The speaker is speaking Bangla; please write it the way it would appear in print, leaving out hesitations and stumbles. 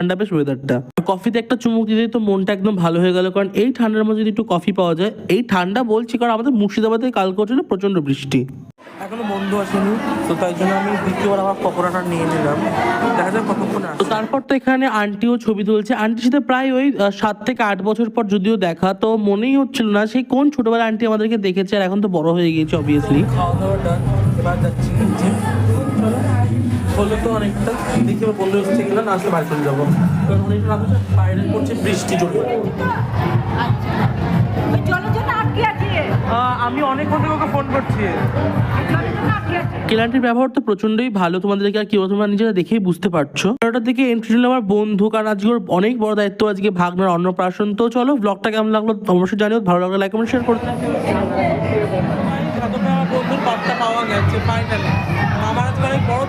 ঠান্ডা বেশ ওয়েদারটা। কফিতে একটা চুমুক দিতে তো মনটা একদম ভালো হয়ে গেল, কারণ এই ঠান্ডার মধ্যে যদি একটু কফি পাওয়া যায়, এই ঠান্ডা বলছি কারণ আমাদের মুর্শিদাবাদে কালকে হচ্ছিল প্রচণ্ড বৃষ্টি। এখনো বন্ধু আসেনি, তো তাই জন্য আমি দ্বিতীয়বার আমার পকোড়াটা নিয়ে নিলাম, দেখা যাক কতক্ষণ আসে। তো তারপর তো এখানে আন্টিও ছবি তুলছে, আন্টির সাথে প্রায় ওই 7 থেকে 8 বছর পর যদিও দেখা, তো মনেই হচ্ছিল না সেই কোন ছোটবেলা আন্টি আমাদেরকে দেখেছে, আর এখন তো বড় হয়ে গিয়েছে অবভিয়াসলি। খাওয়া দাওয়াটা এবার যাচ্ছি নিচে, চলো হলো তো অনেকটা, দেখি আমার বন্ধু এসেছে কিনা, না আসলে বাড়ি চলে যাবো, কারণ অনেকটা বাইরে পড়ছে বৃষ্টি জোরে। আমি অনেকক্ষণ থেকে ওকে ফোন করছি। কেলানটির ব্যবহার তো প্রচন্ডই ভালো, তোমাদেরকে আর কি তোমরা নিজেরা দেখেই বুঝতে পারছো। ওটার দিকে এন্ট্রি নিল আমার বন্ধু, কারণ আজকে ওর অনেক বড় দায়িত্ব, আজকে ভাগনার অন্নপ্রাশন। তো চলো ব্লগটা কেমন লাগলো অবশ্যই জানিও, ভালো লাগলে লাইক কমেন্ট শেয়ার করতে। বন্ধুর বার্তা পাওয়া গেছে ফাইনালি, আমার আজকে অনেক বড়